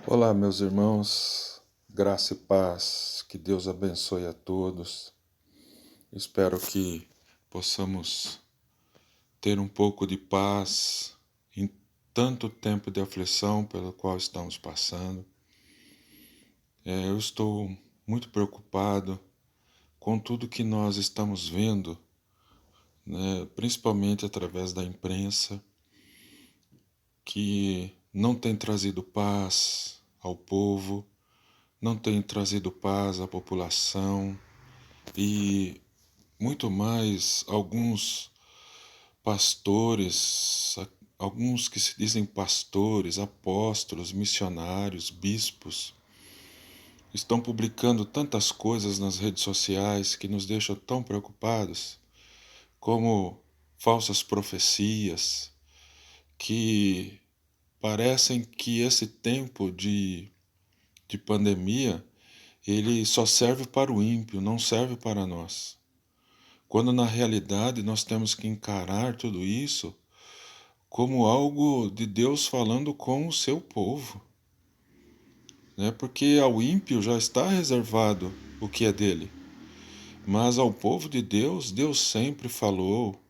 Olá, meus irmãos, graça e paz, que Deus abençoe a todos. Espero que possamos ter um pouco de paz em tanto tempo de aflição pelo qual estamos passando. Eu estou muito preocupado com tudo que nós estamos vendo, né, principalmente através da imprensa, que não tem trazido paz ao povo, não tem trazido paz à população. E muito mais alguns pastores, alguns que se dizem pastores, apóstolos, missionários, bispos, estão publicando tantas coisas nas redes sociais que nos deixam tão preocupados, como falsas profecias, que parecem que esse tempo de pandemia, ele só serve para o ímpio, não serve para nós. Quando na realidade nós temos que encarar tudo isso como algo de Deus falando com o seu povo, né? Porque ao ímpio já está reservado o que é dele, mas ao povo de Deus, Deus sempre falou,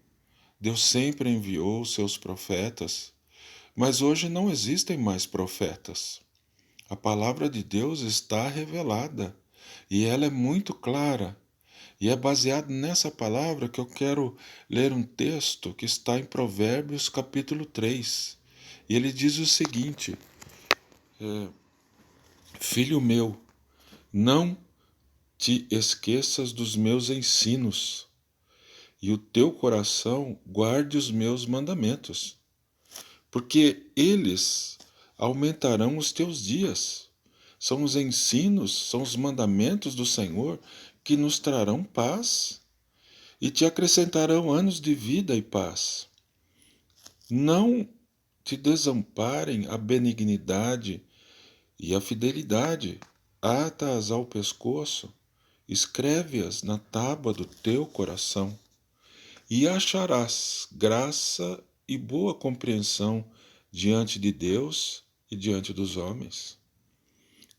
Deus sempre enviou os seus profetas, mas hoje não existem mais profetas. A palavra de Deus está revelada e ela é muito clara. E é baseado nessa palavra que eu quero ler um texto que está em Provérbios capítulo 3. E ele diz o seguinte: Filho meu, não te esqueças dos meus ensinos, e o teu coração guarde os meus mandamentos, porque eles aumentarão os teus dias. São os ensinos, são os mandamentos do Senhor que nos trarão paz e te acrescentarão anos de vida e paz. Não te desamparem a benignidade e a fidelidade, ata-as ao pescoço, escreve-as na tábua do teu coração, e acharás graça e boa compreensão diante de Deus e diante dos homens.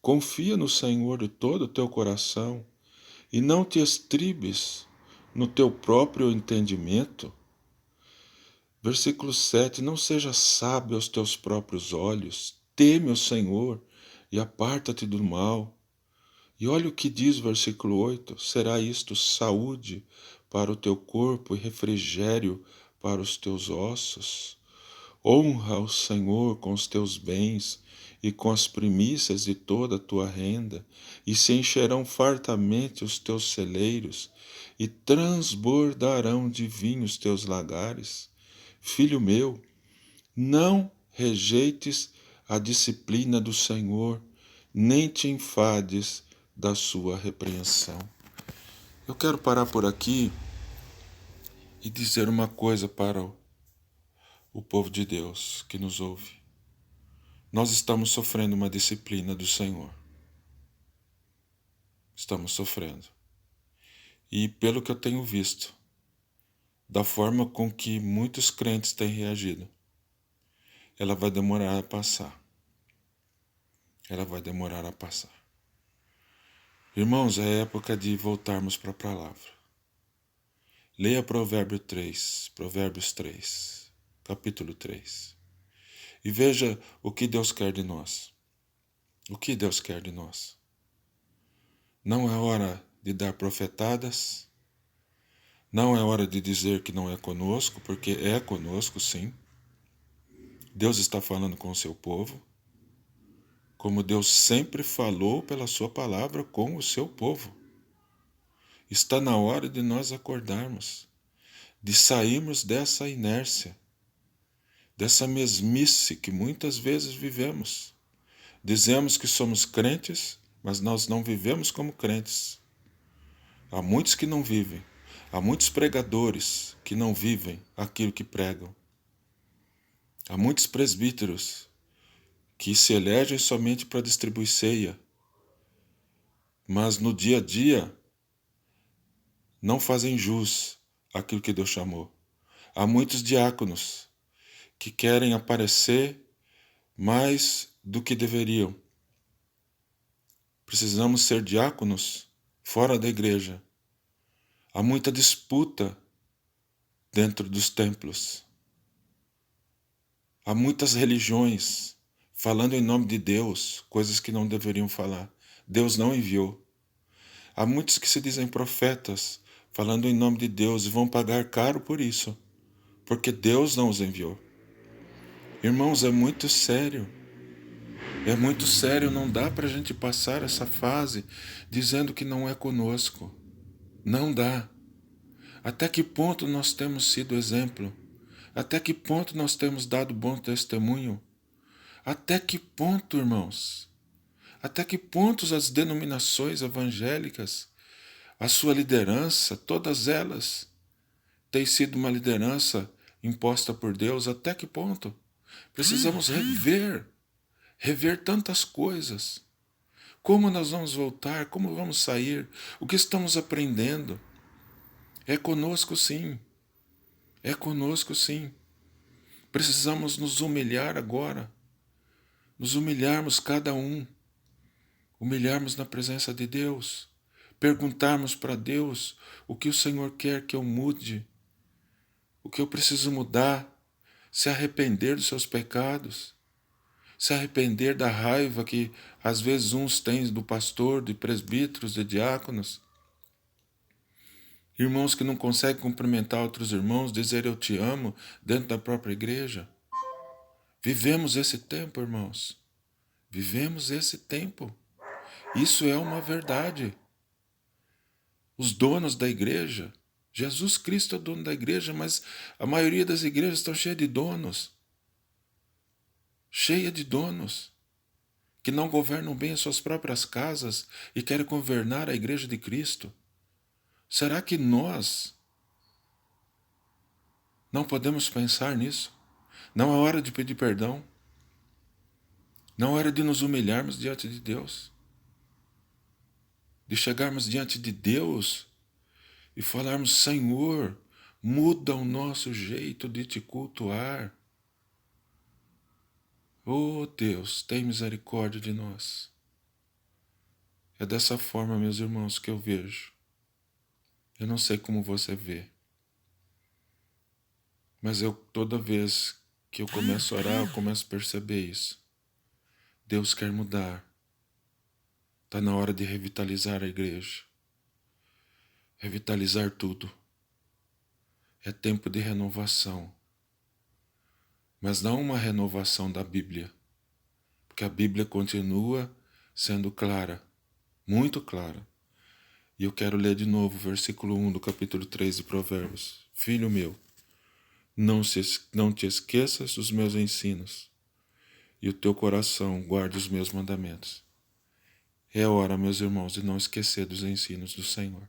Confia no Senhor de todo o teu coração, e não te estribes no teu próprio entendimento. Versículo 7: Não sejas sábio aos teus próprios olhos, teme o Senhor e aparta-te do mal. E olha o que diz o versículo 8: Será isto saúde para o teu corpo e refrigério para os teus ossos. Honra o Senhor com os teus bens e com as primícias de toda a tua renda, e se encherão fartamente os teus celeiros, e transbordarão de vinho os teus lagares. Filho meu, não rejeites a disciplina do Senhor, nem te enfades da sua repreensão. Eu quero parar por aqui e dizer uma coisa para o povo de Deus que nos ouve. Nós estamos sofrendo uma disciplina do Senhor. Estamos sofrendo. E pelo que eu tenho visto, da forma com que muitos crentes têm reagido, ela vai demorar a passar. Ela vai demorar a passar. Irmãos, é época de voltarmos para a palavra. Leia Provérbios 3, capítulo 3. E veja o que Deus quer de nós. O que Deus quer de nós? Não é hora de dar profetadas. Não é hora de dizer que não é conosco, porque é conosco, sim. Deus está falando com o seu povo, como Deus sempre falou pela sua palavra com o seu povo. Está na hora de nós acordarmos, de sairmos dessa inércia, dessa mesmice que muitas vezes vivemos. Dizemos que somos crentes, mas nós não vivemos como crentes. Há muitos que não vivem. Há muitos pregadores que não vivem aquilo que pregam. Há muitos presbíteros que se elegem somente para distribuir ceia, mas no dia a dia não fazem jus àquilo que Deus chamou. Há muitos diáconos que querem aparecer mais do que deveriam, Precisamos ser diáconos fora da igreja. Há muita disputa dentro dos templos. Há muitas religiões falando em nome de Deus, coisas que não deveriam falar. Deus não enviou. Há muitos que se dizem profetas, falando em nome de Deus, e vão pagar caro por isso, porque Deus não os enviou. Irmãos, é muito sério. É muito sério, não dá para a gente passar essa fase dizendo que não é conosco. Não dá. Até que ponto nós temos sido exemplo? Até que ponto nós temos dado bom testemunho? Até que ponto, irmãos? Até que pontos as denominações evangélicas, a sua liderança, todas elas, têm sido uma liderança imposta por Deus? Até que ponto? Precisamos rever tantas coisas. Como nós vamos voltar? Como vamos sair? O que estamos aprendendo? É conosco sim. É conosco sim. Precisamos nos humilhar agora. Nos humilharmos cada um. Humilharmos na presença de Deus. Perguntarmos para Deus o que o Senhor quer que eu mude. O que eu preciso mudar. Se arrepender dos seus pecados. Se arrepender da raiva que às vezes uns têm do pastor, de presbíteros, de diáconos. Irmãos que não conseguem cumprimentar outros irmãos, dizer eu te amo dentro da própria igreja. Vivemos esse tempo, irmãos. Vivemos esse tempo. Isso é uma verdade. Os donos da igreja, Jesus Cristo é o dono da igreja, mas a maioria das igrejas estão cheias de donos. Cheia de donos que não governam bem as suas próprias casas e querem governar a igreja de Cristo. Será que nós não podemos pensar nisso? Não é hora de pedir perdão? Não é hora de nos humilharmos diante de Deus? De chegarmos diante de Deus e falarmos, Senhor, muda o nosso jeito de te cultuar. Oh Deus, tem misericórdia de nós. É dessa forma, meus irmãos, que eu vejo. Eu não sei como você vê. Mas toda vez que eu começo a orar, eu começo a perceber isso. Deus quer mudar. Está na hora de revitalizar a igreja. Revitalizar tudo. É tempo de renovação. Mas não uma renovação da Bíblia. Porque a Bíblia continua sendo clara. Muito clara. E eu quero ler de novo o versículo 1 do capítulo 3 de Provérbios. Filho meu, não te esqueças dos meus ensinos, e o teu coração guarde os meus mandamentos. É hora, meus irmãos, de não esquecer dos ensinos do Senhor.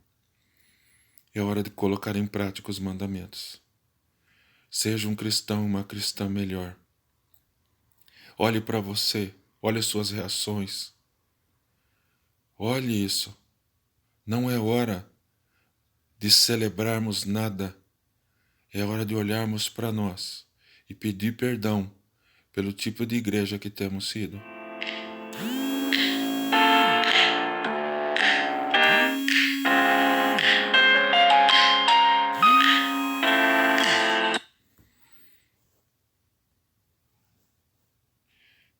É hora de colocar em prática os mandamentos. Seja um cristão, uma cristã melhor. Olhe para você, olhe as suas reações. Olhe isso. Não é hora de celebrarmos nada. É hora de olharmos para nós e pedir perdão pelo tipo de igreja que temos sido.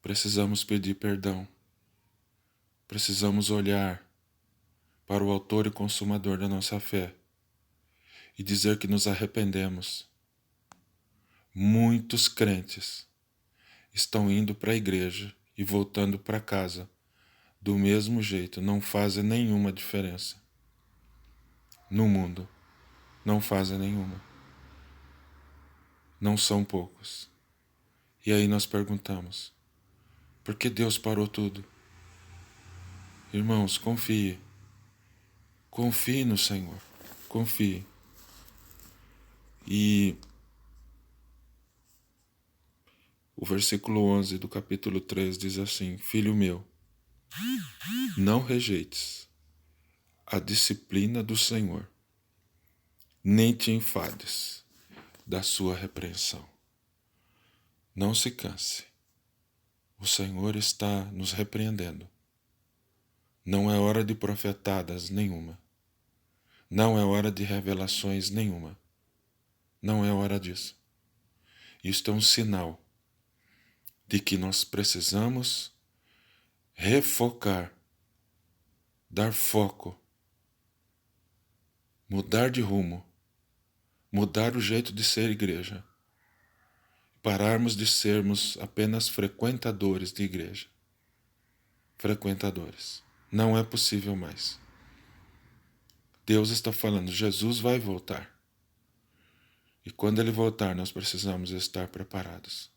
Precisamos pedir perdão. Precisamos olhar para o autor e consumador da nossa fé e dizer que nos arrependemos. Muitos crentes estão indo para a igreja e voltando para casa do mesmo jeito, não fazem nenhuma diferença. No mundo, não fazem nenhuma. Não são poucos. E aí nós perguntamos, por que Deus parou tudo? Irmãos, confie. Confie no Senhor. Confie. E o versículo 11 do capítulo 3 diz assim, Filho meu, não rejeites a disciplina do Senhor, nem te enfades da sua repreensão. Não se canse. O Senhor está nos repreendendo. Não é hora de profetadas nenhuma. Não é hora de revelações nenhuma. Não é hora disso. Isto é um sinal de que nós precisamos refocar, dar foco, mudar de rumo, mudar o jeito de ser igreja, pararmos de sermos apenas frequentadores de igreja. Frequentadores. Não é possível mais. Deus está falando, Jesus vai voltar. E quando Ele voltar, nós precisamos estar preparados.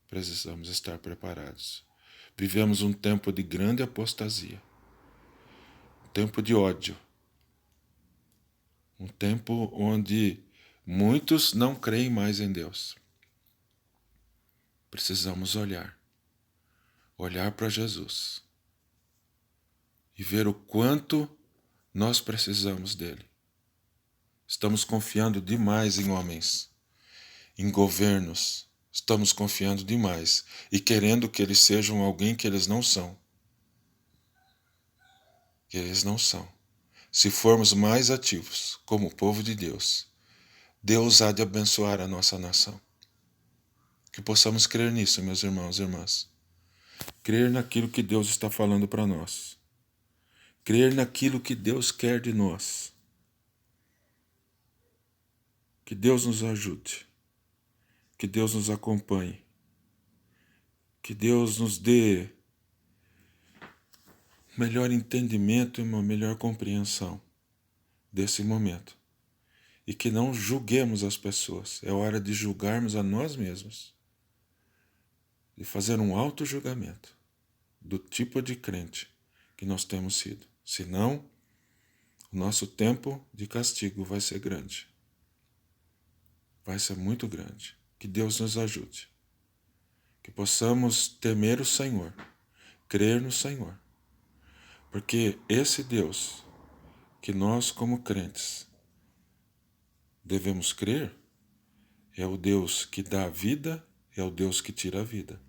Precisamos estar preparados. Vivemos um tempo de grande apostasia. Um tempo de ódio. Um tempo onde muitos não creem mais em Deus. Precisamos olhar. Olhar para Jesus. E ver o quanto nós precisamos dele. Estamos confiando demais em homens, em governos. Estamos confiando demais e querendo que eles sejam alguém que eles não são. Que eles não são. Se formos mais ativos como povo de Deus, Deus há de abençoar a nossa nação. Que possamos crer nisso, meus irmãos e irmãs. Crer naquilo que Deus está falando para nós. Crer naquilo que Deus quer de nós. Que Deus nos ajude. Que Deus nos acompanhe. Que Deus nos dê melhor entendimento e uma melhor compreensão desse momento. E que não julguemos as pessoas. É hora de julgarmos a nós mesmos. De fazer um auto-julgamento do tipo de crente que nós temos sido. Senão, o nosso tempo de castigo vai ser grande. Vai ser muito grande. Que Deus nos ajude. Que possamos temer o Senhor, crer no Senhor. Porque esse Deus que nós, como crentes, devemos crer, é o Deus que dá a vida, é o Deus que tira a vida.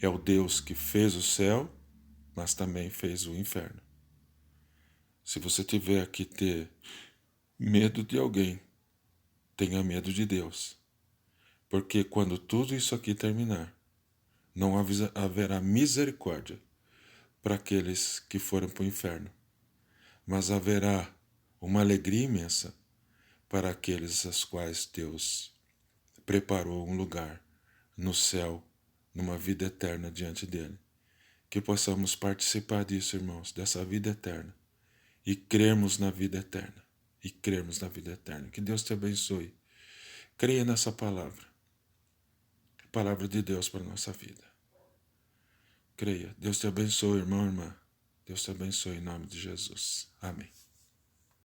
É o Deus que fez o céu, mas também fez o inferno. Se você tiver que ter medo de alguém, tenha medo de Deus. Porque quando tudo isso aqui terminar, não haverá misericórdia para aqueles que foram para o inferno, mas haverá uma alegria imensa para aqueles aos quais Deus preparou um lugar no céu, numa vida eterna diante dele. Que possamos participar disso, irmãos, dessa vida eterna, e crermos na vida eterna, e crermos na vida eterna. Que Deus te abençoe. Creia nessa palavra, palavra de Deus para a nossa vida. Creia. Deus te abençoe, irmão e irmã. Deus te abençoe em nome de Jesus. Amém.